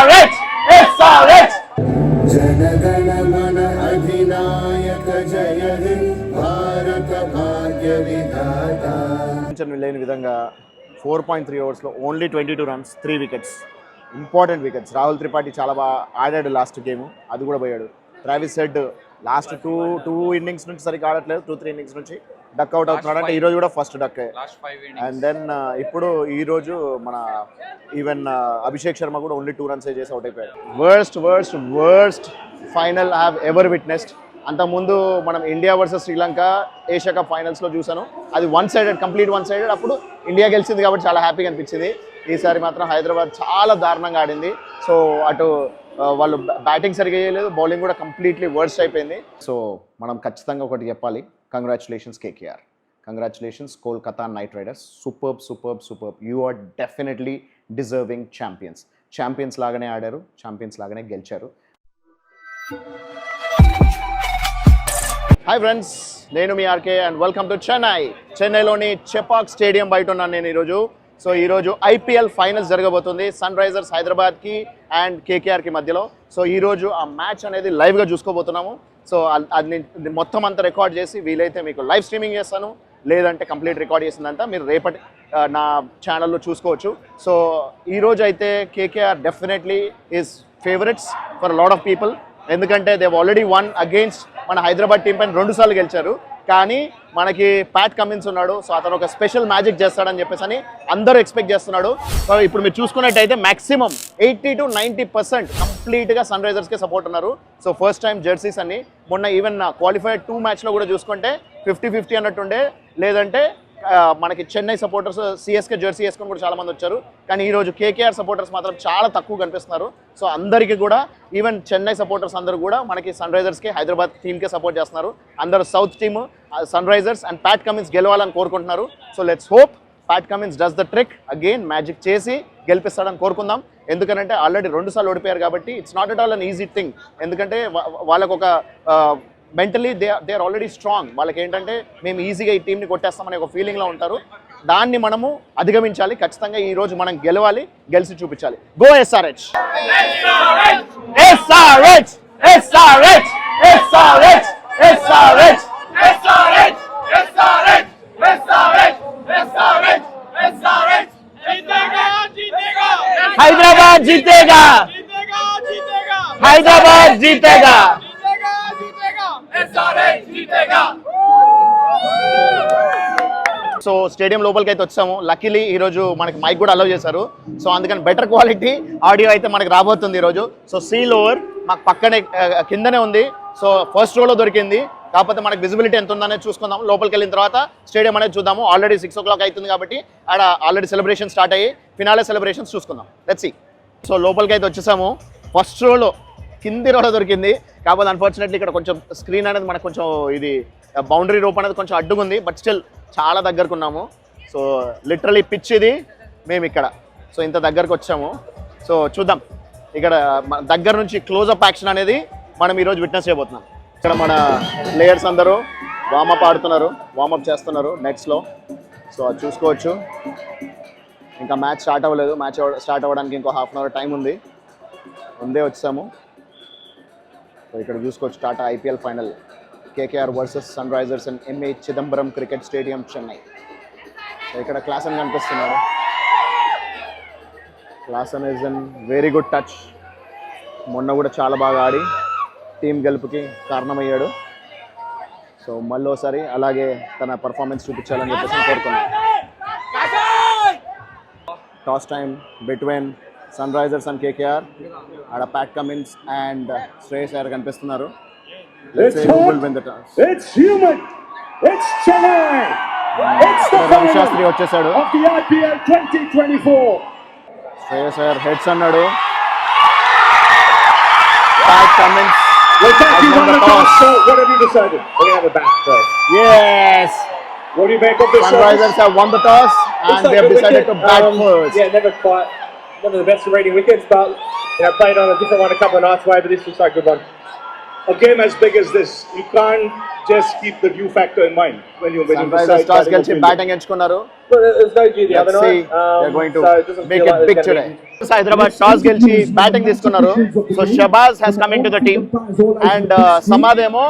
SRH! SRH! जनगण मन अधिनायक जय हे भारत भाग्य विधाता లేని విధంగా 4.3 ఓవర్స్లో only 22 runs 3 wickets, important wickets. Rahul Tripathi చాలా బాగా ఆడాడు లాస్ట్ గేమ్, అది కూడా పోయాడు. Travis Head last two innings నుంచి సరిగ్గా ఆడట్లేదు, 2-3 ఇన్నింగ్స్ నుంచి డక్ అవుట్ అవుతున్నాడు. అంటే ఈరోజు కూడా ఫస్ట్ డక్. అండ్ దెన్ ఇప్పుడు ఈరోజు మన ఈవెన్ అభిషేక్ శర్మ కూడా ఓన్లీ 2 runs చేసి అవుట్ అయిపోయాడు. Worst final I have ever witnessed. అంతకుముందు మనం India versus Sri Lanka Asia cup ఫైనల్స్లో చూసాను, అది కంప్లీట్ వన్ సైడెడ్. అప్పుడు ఇండియా గెలిచింది కాబట్టి చాలా హ్యాపీగా అనిపించింది. ఈసారి మాత్రం హైదరాబాద్ చాలా దారుణంగా ఆడింది. సో అటు వాళ్ళు బ్యాటింగ్ సరిగా చేయలేదు, బౌలింగ్ కూడా కంప్లీట్లీ వర్స్ట్ అయిపోయింది. సో మనం ఖచ్చితంగా ఒకటి చెప్పాలి, congratulations KKR, congratulations Kolkata Knight Riders. Superb. You are definitely deserving champions లాగానే ఆడారు, ఛాంపియన్స్ లాగానే గెలిచారు. హాయ్ ఫ్రెండ్స్, నేను మీ ఆర్కే అండ్ వెల్కమ్ టు చెన్నైలోని చెపాక్ స్టేడియం బయట ఉన్నాను నేను ఈరోజు. సో ఈరోజు ఐపీఎల్ ఫైనల్స్ జరగబోతుంది సన్ రైజర్స్ హైదరాబాద్కి అండ్ కేకేఆర్కి మధ్యలో. సో ఈరోజు ఆ మ్యాచ్ అనేది లైవ్గా చూసుకోబోతున్నాము. సో అది మొత్తం అంతా రికార్డ్ చేసి వీలైతే మీకు లైవ్ స్ట్రీమింగ్ చేస్తాను, లేదంటే కంప్లీట్ రికార్డ్ చేసిందంతా మీరు రేపటి నా ఛానల్లో చూసుకోవచ్చు. సో ఈరోజు అయితే KKR definitely is favourites for lot of people, ఎందుకంటే దే ఆల్రెడీ వన్ అగెయిన్స్ట్ మన హైదరాబాద్ టీం పైన 2 సార్లు గెలిచారు. కానీ మనకి ప్యాట్ కమిన్స్ ఉన్నాడు, సో అతను ఒక స్పెషల్ మ్యాజిక్ చేస్తాడని చెప్పేసి అని అందరూ ఎక్స్పెక్ట్ చేస్తున్నాడు. సో ఇప్పుడు మీరు చూసుకున్నట్టయితే మాక్సిమం 80 to 90% కంప్లీట్గా సన్ రైజర్స్కే సపోర్ట్ ఉన్నారు. సో ఫస్ట్ టైం జెర్సీస్ అన్ని మొన్న ఈవెన్ క్వాలిఫైడ్ 2 మ్యాచ్లో కూడా చూసుకుంటే 50-50 అన్నట్టుండే, లేదంటే మనకి చెన్నై సపోర్టర్స్ సిఎస్కే జెర్సీ వేసుకొని కూడా చాలామంది వచ్చారు. కానీ ఈరోజు కేకేఆర్ సపోర్టర్స్ మాత్రం చాలా తక్కువ కనిపిస్తున్నారు. సో అందరికీ కూడా ఈవెన్ చెన్నై సపోర్టర్స్ అందరూ కూడా మనకి సన్ రైజర్స్కి హైదరాబాద్ టీమ్కే సపోర్ట్ చేస్తున్నారు. అందరూ south team sun Risers and Pat Cummins గెలవాలని కోరుకుంటున్నారు. So let's hope Pat Cummins does the trick again, magic చేసి గెలిపిస్తాడని కోరుకుందాం. ఎందుకంటే ఆల్రెడీ 2 సార్లు ఓడిపోయారు కాబట్టి it's not at all an easy thing. ఎందుకంటే వాళ్ళకు ఒక mentally they are already strong. వాళ్ళకి ఏంటంటే మేము ఈజీగా ఈ టీంని కొట్టేస్తామనే ఒక ఫీలింగ్లో ఉంటారు. దాన్ని మనము అధిగమించాలి. ఖచ్చితంగా ఈ రోజు మనం గెలవాలి, గెలిచి చూపించాలి. Go SRH! హైదరాబాద్ జీతేగా! హైదరాబాద్ జీతేగా! సో స్టేడియం లోపలికి అయితే వచ్చాము. లక్కీలీ ఈరోజు మనకి మైక్ కూడా అలౌ చేశారు. సో అందుకని బెటర్ క్వాలిటీ ఆడియో అయితే మనకి రాబోతుంది ఈరోజు. సో సీ లోవర్ మాకు పక్కనే కిందనే ఉంది. సో ఫస్ట్ రోలో దొరికింది. కాకపోతే మనకి విజిబిలిటీ ఎంత ఉందనేది చూసుకుందాం. లోపలికి వెళ్ళిన తర్వాత స్టేడియం అనేది చూద్దాము. ఆల్రెడీ 6 o'clock అవుతుంది కాబట్టి ఆడ ఆల్రెడీ సెలబ్రేషన్ స్టార్ట్ అయ్యి ఫినాలే సెలబ్రేషన్స్ చూసుకుందాం. Let's see. సో లోపలికి అయితే వచ్చేసాము. ఫస్ట్ రోలో కింది రోలో దొరికింది. కాకపోతే అన్ఫార్చునేట్లీ ఇక్కడ కొంచెం స్క్రీన్ అనేది మనకు కొంచెం ఇది బౌండరీ రోప్ అనేది కొంచెం అడ్డుకుంది. బట్ స్టిల్ చాలా దగ్గరకు ఉన్నాము. సో లిటరలీ పిచ్ ఇది, మేము ఇక్కడ. సో ఇంత దగ్గరకు వచ్చాము. సో చూద్దాం, ఇక్కడ దగ్గర నుంచి క్లోజప్ యాక్షన్ అనేది మనం ఈరోజు విట్నెస్ చేయబోతున్నాం. ఇక్కడ మన ప్లేయర్స్ అందరూ వార్మప్ ఆడుతున్నారు, వార్మప్ చేస్తున్నారు నెట్స్లో. సో అది చూసుకోవచ్చు. ఇంకా మ్యాచ్ స్టార్ట్ అవ్వలేదు. మ్యాచ్ స్టార్ట్ అవ్వడానికి ఇంకో హాఫ్ అన్ అవర్ టైం ఉంది. ముందే వచ్చాము. సో ఇక్కడ చూసుకోవచ్చు Tata IPL final KKR versus sun Risers and MA Chidambaram cricket stadium Chennai. So ఇక్కడ క్లాసన్ కనిపిస్తున్నాడు. Klaasen is in very good touch. మొన్న కూడా చాలా బాగా ఆడి టీం గెలుపుకి కారణమయ్యాడు. సో మళ్ళీసారి అలాగే తన పర్ఫార్మెన్స్ చూపించాలని చెప్పేసి కోరుకున్నాను. Toss time between sun Risers and KKR. ఆడ Pat Cummins and Shreyas Iyer కనిపిస్తున్నారు. Let's say who will win the toss. It's human. It's Chennai. It's the final వచ్చేసాడు of the IPL 2024. Shreyas Iyer heads అన్నాడు. Pat Cummins. We're talking on the toss. So what have you decided? We're going to have a bat first. Yes. What do you make of this? Sun Risers have won the toss and they have decided to bat first. Yeah, never the best rating wickets, but played on a different one a couple of nights away, but this looks like a good one. A game as big as this, you can't just keep the view factor in mind when you decide. Toss గెలిచి batting ఎంచుకున్నారు. But there's no dew the other Let's see, night. they're going to So it doesn't make feel it like big there's today. gonna be. Hyderabad toss గెలిచి batting తీసుకున్నారు. So Shahbaz has coming to the team and Samad ఏమో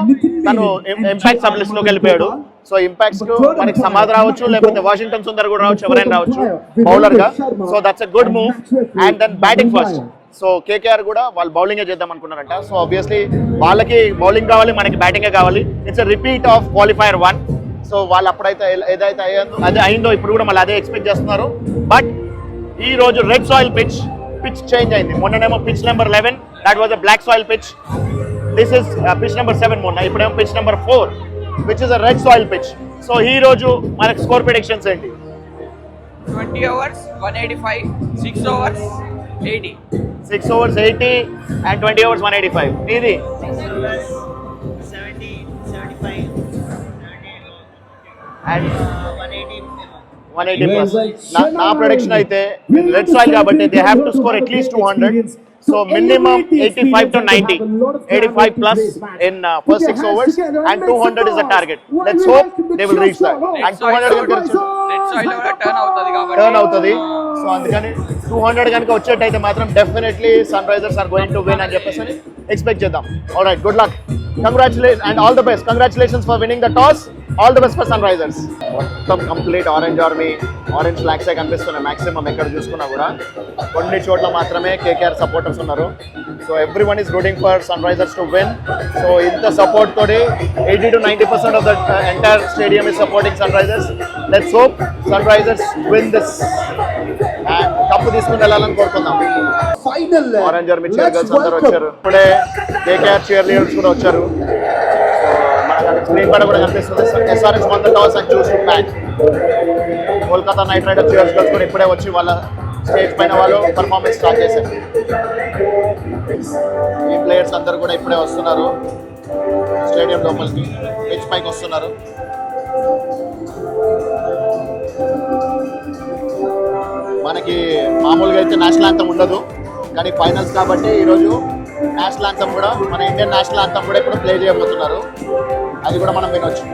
తను impact sub list లోకి వెళ్ళిపోయాడు. So impacts కు మనకి సమాద్ రావచ్చు, లేకపోతే వాషింగ్టన్ సుందర్ కూడా రావచ్చు, ఎవరైనా రావచ్చు బౌలర్ గా. So that's a good move. And then batting first. So KKR కూడా వాళ్ళు బౌలింగే చేద్దాం అనుకున్నారంట. సో ఆబ్వియస్లీ వాళ్ళకి బౌలింగ్ కావాలి, మనకి బ్యాటింగే కావాలి. It's a repeat of qualifier 1. So వాళ్ళు అప్పుడైతే ఏదైతే అదే అయిందో ఇప్పుడు కూడా మళ్ళీ అదే ఎక్స్పెక్ట్ చేస్తున్నారు. బట్ ఈ రోజు రెడ్ సాయిల్ పిచ్ చేంజ్ అయింది. మొన్ననేమో pitch number 11, that was a black soil pitch. This is pitch number 7 మొన్న, ఇప్పుడేమో pitch number 4 which is a red soil pitch. So ఈ రోజు మనకి స్కోర్ ప్రిడిక్షన్స్ ఏంటి? 20 overs 185, 6 overs 80. 6 overs 80 and 20 overs 185. ఇది 70, 75, and 180. 180 plus. నా ప్రొడిక్షన్ అయితే red soil కాబట్టి they have to score at least 200. So minimum 85 to 90, 85 plus in first 6 overs and 200 is the target. Let's hope they will reach that. And 200 red soil కూడా turn అవుతుంది. So అందుకని 200 కనుక వచ్చేటైతే మాత్రం definitely Sunrisers are going to win అని చెప్పేసి expect చేద్దాం. Alright, good luck, congratulation and all the best. Congratulations for winning the toss. All the best for Sunrisers. మొత్తం కంప్లీట్ ఆరెంజ్ ఆర్మీ, ఆరెంజ్ ఫ్లాగ్సే కనిపిస్తున్నాయి maximum ఎక్కడ చూసుకున్నా కూడా. కొన్ని చోట్ల మాత్రమే కేకేఆర్ సపోర్టర్స్ ఉన్నారు. So everyone is rooting for sun Risers to win. So ఇంత సపోర్ట్ తోటి 80 to 90% of the entire stadium is supporting Sunrisers. Let's hope Sunrisers win this and cup తీసుకుని వెళ్ళాలని కోరుకుందాం. Orange army cheer girls అందరూ వచ్చారు. ఇప్పుడే KKR cheer leaders కూడా వచ్చారు. స్క్రీన్ పైన కూడా కనిపిస్తుంది. SRS won the toss and choose to bat. Kolkata Knight Riders cheers girls కూడా ఇప్పుడే వచ్చి వాళ్ళ స్టేజ్ పైన వాళ్ళు పర్ఫార్మెన్స్ స్టార్ట్ చేశారు. ఈ ప్లేయర్స్ అందరూ కూడా ఇప్పుడే వస్తున్నారు స్టేడియం లోపలికి, పిచ్ పైకి వస్తున్నారు. మనకి మామూలుగా అయితే నేషనల్ యాంథమ్ ఉండదు, కానీ ఫైనల్స్ కాబట్టి ఈరోజు నేషనల్ యాంథమ్ కూడా, మన ఇండియన్ నేషనల్ యాంథమ్ కూడా ఇప్పుడు ప్లే చేయబోతున్నారు. అది కూడా మనం వినొచ్చు.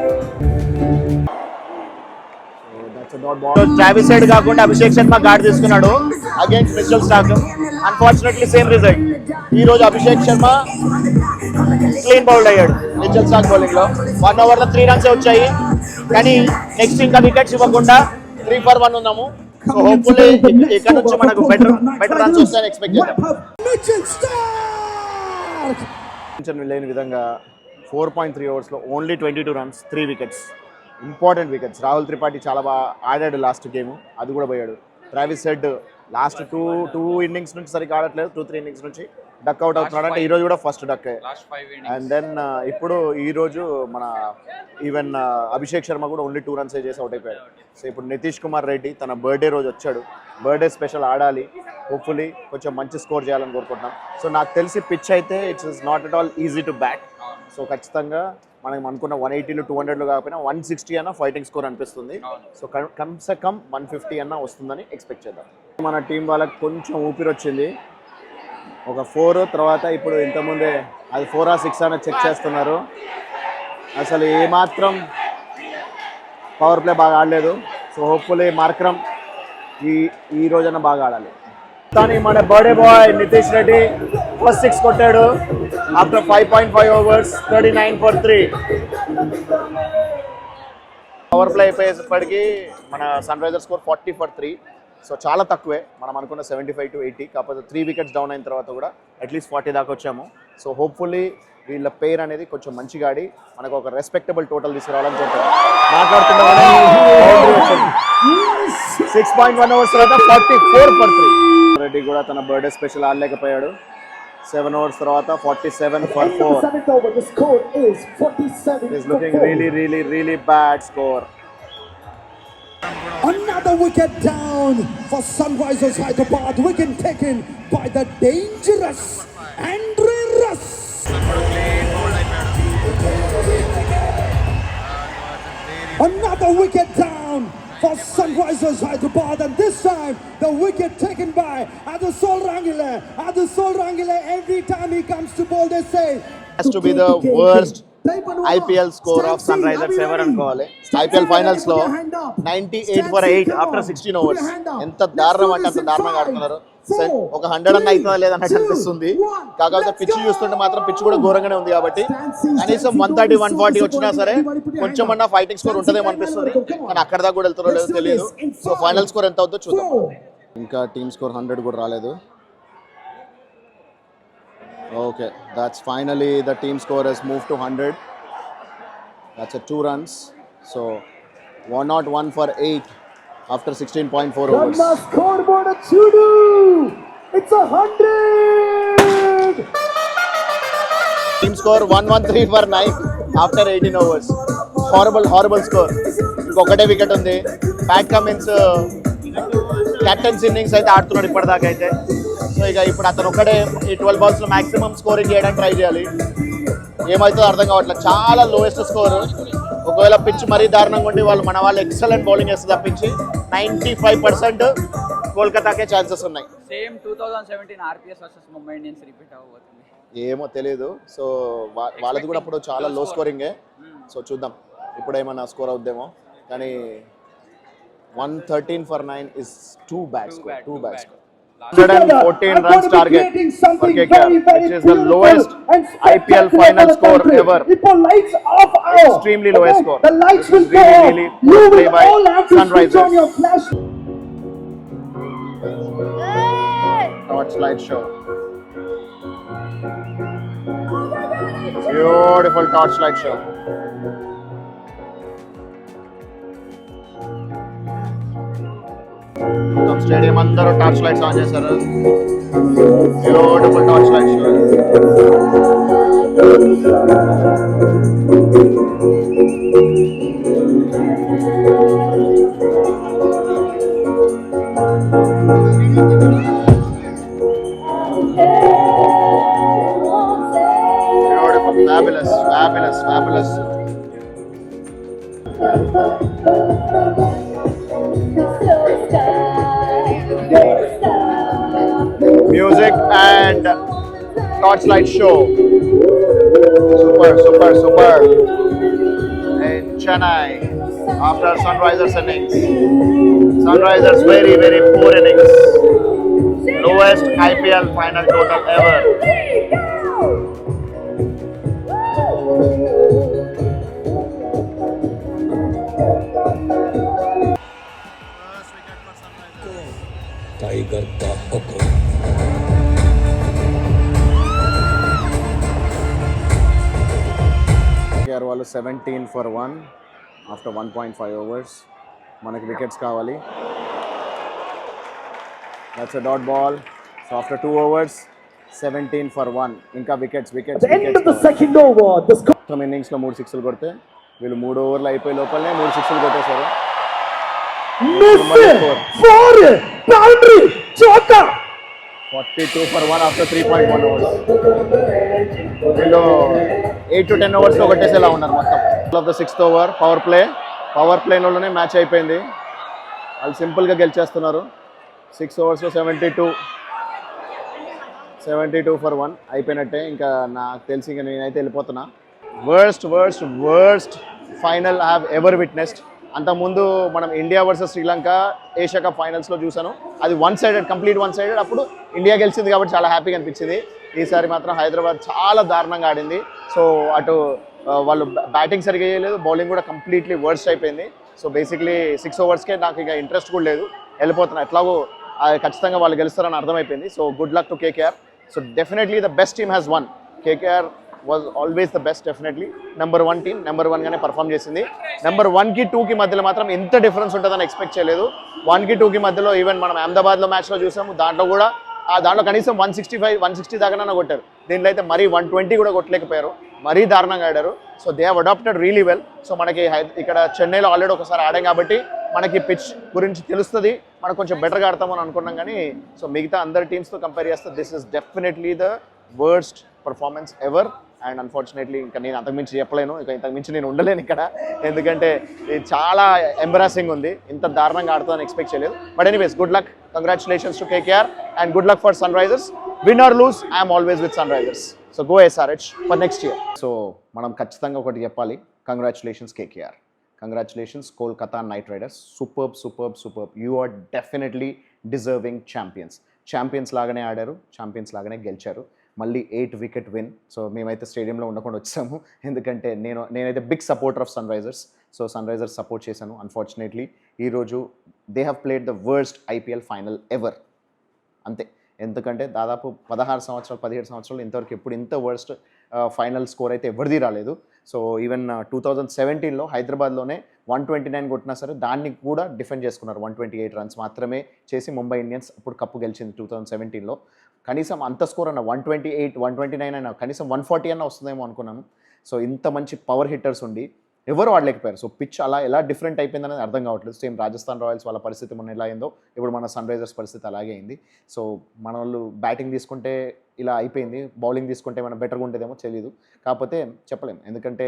ట్రావిస్ హెడ్ కాకుండా అభిషేక్ శర్మ గార్డ్ తీసుకున్నాడు against Mitchell Starc. Unfortunately same result. ఈ రోజు అభిషేక్ శర్మ క్లీన్ బౌల్డ్ అయ్యాడు మిచెల్ స్టార్క్ బౌలింగ్ లో. 1 over లో 3 runs వచ్చాయి, కానీ నెక్స్ట్ ఇంకా వికెట్స్ ఇవ్వకుండా 3 for 1 ఉన్నాము. సో హోప్ఫుల్లీ ఇక్కడ నుంచి మనకు బెటర్ రన్స్ వస్తాయని ఎక్స్పెక్ట్ చేద్దాం. లేని విధంగా 4.3 overs లో only 22 runs, 3 wickets. Important wickets. Rahul Tripathi చాలా బాగా ఆడాడు లాస్ట్ గేమ్, అది కూడా పోయాడు. Travis Head last two innings నుంచి సరిగ్గా ఆడట్లేదు, 2-3 innings నుంచి డక్ అవుట్ అవుతున్నాడు. అంటే ఈ రోజు కూడా ఫస్ట్ డక్. అండ్ దెన్ ఇప్పుడు ఈ రోజు మన ఈవెన్ అభిషేక్ శర్మ కూడా ఓన్లీ 2 runs చేసి అవుట్ అయిపోయాడు. సో ఇప్పుడు నితీష్ కుమార్ రెడ్డి తన బర్త్డే రోజు వచ్చాడు. బర్త్డే స్పెషల్ ఆడాలి, హోప్ఫుల్లీ కొంచెం మంచి స్కోర్ చేయాలని కోరుకుంటున్నాం. సో నాకు తెలిసి పిచ్ అయితే it's is not at all easy to bat. So ఖచ్చితంగా మనం అనుకున్న 180 to 200 కాకపోయినా 160 అన్న ఫైటింగ్ స్కోర్ అనిపిస్తుంది. సో కమ్సే కమ్ 150 అన్న వస్తుందని ఎక్స్పెక్ట్ చేద్దాం. మన టీం వాళ్ళకి కొంచెం ఊపిరి వచ్చింది. ఒక 4 తర్వాత ఇప్పుడు ఇంతకుముందే అది 4 or 6 అని చెక్ చేస్తున్నారు. అసలు ఏమాత్రం పవర్ ప్లే బాగా ఆడలేదు. సో హోప్ఫుల్లీ మార్క్రమ్ ఈ రోజైనా బాగా ఆడాలి. కానీ మన birthday boy Nitish Reddy first 6 కొట్టాడు after 5.5 overs, 39 for 3. Power play అయిపోయేప్పటికీ మన sun risers score 40 for 3. So చాలా తక్కువే మనం అనుకున్న 75 to 80. కాకపోతే 3 wickets డౌన్ అయిన తర్వాత కూడా అట్లీస్ట్ 40 దాకా వచ్చాము. సో హోప్ఫుల్లీ వీళ్ళ పేరు అనేది కొంచెం మంచిగా ఆడి మనకు ఒక రెస్పెక్టబుల్ టోటల్ తీసుకురావాలని చెప్పారు. మాట్లాడుతున్నామని 6.1 overs తర్వాత 44 for 3. రెడ్డి కూడా తన బర్త్డే స్పెషల్ ఆడలేకపోయాడు. 7 overs తర్వాత 47 for 4. He's looking really bad score. Another wicket down for Sunrisers Hyderabad. Wicket taken by the dangerous Andre Russ. Another wicket down for Sunrisers Hyderabad, and this time the wicket taken by Adesol Rangile. Every time he comes to bowl, they say Has to be the worst IPL score of Sunrisers ever అనుకోవాలి. IPL finals లో 98 for 8 after 16 overs. ఎంత దారుణం అంటే అంత దారుణంగా ఆడుతున్నారు. ఒక 100 అన్న అవుతుందా లేదన్నట్టు అనిపిస్తుంది. కాకపోతే పిచ్ చూస్తుంటే మాత్రం పిచ్ కూడా ఘోరంగానే ఉంది కాబట్టి కనీసం 130 140 వచ్చినా సరే కొంచెం అన్న ఫైటింగ్ స్కోర్ ఉంటుందేమో అనిపిస్తుంది. కానీ అక్కడ దాకా కూడా వెళ్తారో లేదో తెలియదు. సో ఫైనల్ స్కోర్ ఎంత అవుతుందో చూద్దాం. ఇంకా టీమ్ స్కోర్ 100 కూడా రాలేదు. Okay, that's finally the team score has moved to 100. That's a 2 runs. So 101 for 8 after 16.4 overs. Scoreboard Chudu. It's 100. Team score 113 for 9 after 18 overs. Horrible score. ఇంకొకటే wicket ఉంది. Pat Cummins captains innings అయితే ఆడుతున్నాడు ఇప్పటిదాకా అయితే. So ఇక ఇప్పుడు అతను ఒక్కడే ఈ 12 balls లో మాక్సిమం స్కోరింగ్ చేయడానికి ట్రై చేయాలి. ఏమవుతుందో అర్థం కావట్లేదు. చాలా లోయెస్ట్ స్కోర్. ఒకవేళ పిచ్ మరీ దారుణంగా ఉండి మన వాళ్ళు ఎక్సలెంట్ బౌలింగ్ వేస్తే తప్పించి 95% కోల్కతాకే ఛాన్సెస్ ఉన్నాయి. Same 2017 RPS versus Mumbai Indians repeat అవ్వబోతుంది. ఏమో తెలియదు. సో వాళ్ళది కూడా అప్పుడు చాలా లో స్కోరింగే. సో చూద్దాం ఇప్పుడు ఏమన్నా స్కోర్ అవుద్దేమో. కానీ 113 for 9 is too bad score. 114 runs target for KKR, which is the lowest IPL final score ever. Extremely lowest score. The lights will go. Really You play will by all have to switch Sunrisers. on your flash. Torchlight show. Beautiful torchlight show. మొత్తం stadium అందరూ torch lights on చేశారు. Beautiful torch light show. Beautiful, fabulous. Music and torchlight show. Super. In Chennai, after Sunrisers innings. Sunrisers very poor innings. Lowest IPL final total ever. Tiger का हुक्म. KKR వాళ్ళు 17 for 1 after 1.5 overs. మనకి wickets కావాలి. That's a dot ball. So after 2 overs 17 for 1. ఇంకా wickets. The end of the second over. The score. Innings లో 3 సిక్స్లు కొడితే వీళ్ళు 3 ఓవర్లు అయిపోయే లోపలనే 3 సిక్స్లు కొట్టేశారు. Miss 4 boundary chota. 42 for 1 after 3.1 overs. వీళ్ళు 8 to 10 overs లో కొట్టేసేలా ఉన్నారు మొత్తం. Of the 6th over power ప్లేలోనే మ్యాచ్ అయిపోయింది. వాళ్ళు సింపుల్గా గెలిచేస్తున్నారు. 6 overs లో 72 for 1 అయిపోయినట్టే. ఇంకా నాకు తెలిసి ఇంకా నేనైతే వెళ్ళిపోతున్నా. Worst final I have ever witnessed. అంతకుముందు మనం India versus Sri Lanka Asia cup ఫైనల్స్లో చూసాను. అది కంప్లీట్ వన్ సైడెడ్. అప్పుడు ఇండియా గెలిచింది కాబట్టి చాలా హ్యాపీగా అనిపించింది. ఈసారి మాత్రం హైదరాబాద్ చాలా దారుణంగా ఆడింది. సో అటు వాళ్ళు బ్యాటింగ్ సరిగా చేయలేదు, బౌలింగ్ కూడా కంప్లీట్లీ వర్స్ట్ అయిపోయింది. సో బేసిక్లీ 6 ఓవర్స్కే నాకు ఇక ఇంట్రెస్ట్ కూడా లేదు, వెళ్ళిపోతున్నా. ఎట్లాగో ఖచ్చితంగా వాళ్ళు గెలుస్తారని అర్థమైపోయింది. So good luck to KKR. So definitely the best team has won. KKR was always the best. Definitely number 1 team number 1గానే పర్ఫామ్ చేసింది. నెంబర్ 1కి 2కి మధ్యలో మాత్రం ఎంత డిఫరెన్స్ ఉంటుందని ఎక్స్పెక్ట్ చేయలేదు. 1కి 2కి మధ్యలో ఈవెన్ మనం అహ్మదాబాద్లో మ్యాచ్లో చూసాము, దాంట్లో కనీసం 165 160 దాకానే కొట్టారు. దీంట్లో అయితే మరీ 120 కూడా కొట్టలేకపోయారు, మరీ దారుణంగా ఆడారు. So they have adapted really well. So మనకి ఇక్కడ చెన్నైలో ఆల్రెడీ ఒకసారి ఆడాం కాబట్టి మనకి పిచ్ గురించి తెలుస్తుంది, మనం కొంచెం బెటర్గా ఆడతామని అనుకున్నాం. కానీ సో మిగతా అందరి టీమ్స్తో కంపేర్ చేస్తే this is definitely the worst performance ever. And unfortunately ఇంకా నేను అంతకుమించి చెప్పలేను, ఇంతకుమించి నేను ఉండలేను ఇక్కడ, ఎందుకంటే ఇది చాలా ఎంబరాసింగ్ ఉంది. ఇంత దారుణంగా ఆడుతుందని ఎక్స్పెక్ట్ చేయలేదు. But anyways, good luck, congratulations to KKR and good luck for Sunrisers. Win or lose, I'm always with Sunrisers. So go SRH for next year. So మనం ఖచ్చితంగా ఒకటి చెప్పాలి, congratulations KKR, congratulations Kolkata Knight Riders. Superb. You are definitely deserving champions లాగానే ఆడారు, champions లాగానే గెలిచారు. మళ్ళీ 8 wicket win. So మేమైతే స్టేడియంలో ఉండకుండా వచ్చాము, ఎందుకంటే నేనైతే big supporter of Sunrisers. So Sunrisers support చేశాను. అన్ఫార్చునేట్లీ ఈరోజు they have played the worst IPL final ever, అంతే. ఎందుకంటే దాదాపు 17 సంవత్సరాలు ఇంతవరకు ఎప్పుడు ఇంత వర్స్ట్ ఫైనల్ స్కోర్ అయితే ఎవరిది రాలేదు. సో ఈవెన్ 2017లో హైదరాబాద్లోనే 129 కొట్టినా సరే దాన్ని కూడా డిఫెండ్ చేసుకున్నారు. 128 రన్స్ మాత్రమే చేసి ముంబై ఇండియన్స్ అప్పుడు కప్పు గెలిచింది 2017లో. కనీసం అంత స్కోర్ అన్న 128, 129 అయినా కనీసం 140 అన్న వస్తుందేమో అనుకున్నాను. సో ఇంత మంచి పవర్ హిట్టర్స్ ఉండి ఎవరు ఆడలేకపోయారు. సో పిచ్ అలా ఎలా డిఫరెంట్ అయిపోయిందనేది అర్థం కావట్లేదు. సేమ్ రాజస్థాన్ రాయల్స్ వాళ్ళ పరిస్థితి మొన్న ఎలా అయిందో ఇప్పుడు మన సన్ రైజర్స్ పరిస్థితి అలాగే అయింది. సో మన వాళ్ళు బ్యాటింగ్ తీసుకుంటే ఇలా అయిపోయింది, బౌలింగ్ తీసుకుంటే మనం బెటర్గా ఉండేదేమో తెలియదు. కాకపోతే చెప్పలేం, ఎందుకంటే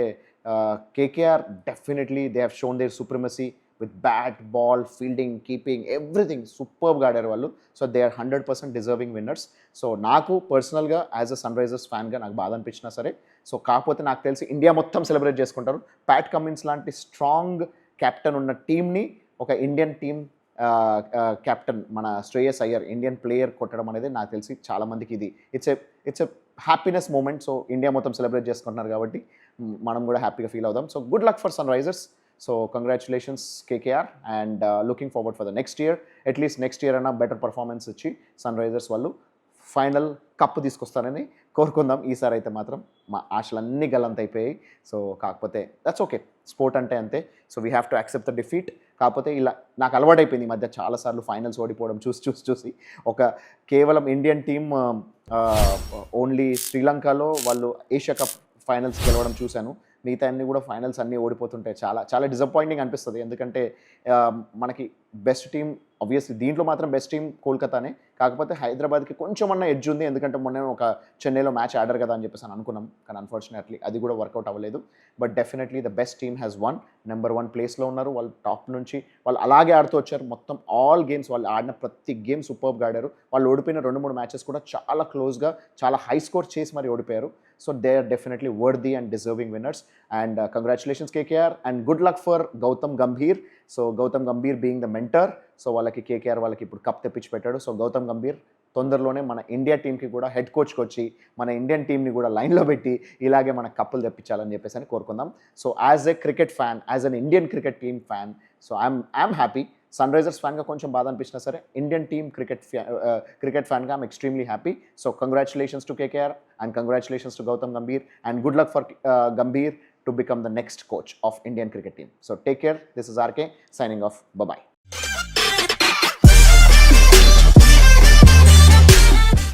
KKR definitely they have shown their supremacy with bat, ball, fielding, keeping, everything సూపర్గా ఆడారు వాళ్ళు. So they are 100% deserving winners. So నాకు పర్సనల్గా యాజ్ అ సన్ రైజర్స్ ఫ్యాన్గా నాకు బాధ అనిపించినా సరే, సో కాకపోతే నాకు తెలిసి ఇండియా మొత్తం సెలబ్రేట్ చేసుకుంటారు. ప్యాట్ కమిన్స్ లాంటి స్ట్రాంగ్ కెప్టెన్ ఉన్న టీంని ఒక ఇండియన్ టీం కెప్టెన్ మన శ్రేయస్ అయ్యర్ ఇండియన్ ప్లేయర్ కొట్టడం అనేది నాకు తెలిసి చాలామందికి ఇది it's a happiness moment. So India మొత్తం సెలబ్రేట్ చేసుకుంటున్నారు కాబట్టి మనం కూడా హ్యాపీగా ఫీల్ అవుదాం. So good luck for Sunrisers. So congratulations KKR and looking forward for the next year. At least next year అయినా బెటర్ పర్ఫార్మెన్స్ ఇచ్చి సన్ రైజర్స్ వాళ్ళు ఫైనల్ కప్ తీసుకొస్తారని కోరుకుందాం. ఈసారి అయితే మాత్రం మా ఆశలన్నీ గల్లంత అయిపోయాయి. సో కాకపోతే దట్స్ ఓకే, స్పోర్ట్ అంటే అంతే. So we have to accept the defeat. కాకపోతే ఇలా నాకు అలవాటైపోయింది ఈ మధ్య చాలాసార్లు ఫైనల్స్ ఓడిపోవడం చూసి ఒక కేవలం ఇండియన్ టీమ్ ఓన్లీ శ్రీలంకలో వాళ్ళు ఏషియా కప్ ఫైనల్స్ గెలవడం చూశాను. మిగతా అన్నీ కూడా ఫైనల్స్ అన్నీ ఓడిపోతుంటాయి. చాలా డిసప్పాయింటింగ్ అనిపిస్తుంది. ఎందుకంటే మనకి బెస్ట్ టీం ఆబ్వియస్లీ దీంట్లో మాత్రం బెస్ట్ టీం కోల్కతానే. కాకపోతే హైదరాబాద్కి కొంచెం అన్న ఎడ్జ్ ఉంది, ఎందుకంటే మొన్న ఒక చెన్నైలో మ్యాచ్ ఆడారు కదా అని చెప్పేసి అనుకున్నాం. కానీ అన్ఫార్చునేట్లీ అది కూడా వర్కౌట్ అవ్వలేదు. But definitely the best team has one. Number 1 ప్లేస్లో ఉన్నారు. వాళ్ళు టాప్ నుంచి వాళ్ళు అలాగే ఆడుతూ వచ్చారు. మొత్తం ఆల్ గేమ్స్ వాళ్ళు ఆడిన ప్రతి గేమ్ సూపర్గా ఆడారు. వాళ్ళు ఓడిపోయిన 2-3 మ్యాచెస్ కూడా చాలా క్లోజ్గా చాలా హై స్కోర్ చేసి మరి ఓడిపోయారు. So they are definitely worthy and deserving winners. And congratulations KKR and good luck for Gautam Gambhir. So Gautam Gambhir being the mentor, so వాళ్ళకి కేకేఆర్ వాళ్ళకి ఇప్పుడు కప్ తెప్పించి పెట్టాడు. సో గౌతమ్ గంభీర్ తొందరలోనే మన ఇండియా టీంకి కూడా హెడ్ కోచ్కి వచ్చి మన ఇండియన్ టీంని కూడా లైన్లో పెట్టి ఇలాగే మన కప్పులు తెప్పించాలని చెప్పేసి అని కోరుకుందాం. So as a cricket fan, as an Indian cricket team fan, so I'm happy. Sun Risers ఫ్యాన్గా కొంచెం బాధ అనిపించినా సరే ఇండియన్ టీమ్ క్రికెట్ ఫ్యాన్గా I'm extremely happy. So congratulations to KKR and congratulations to Gautam Gambhir and good luck for Gambhir to become the next coach of Indian cricket team. So take care. This is RK signing off. Bye-bye.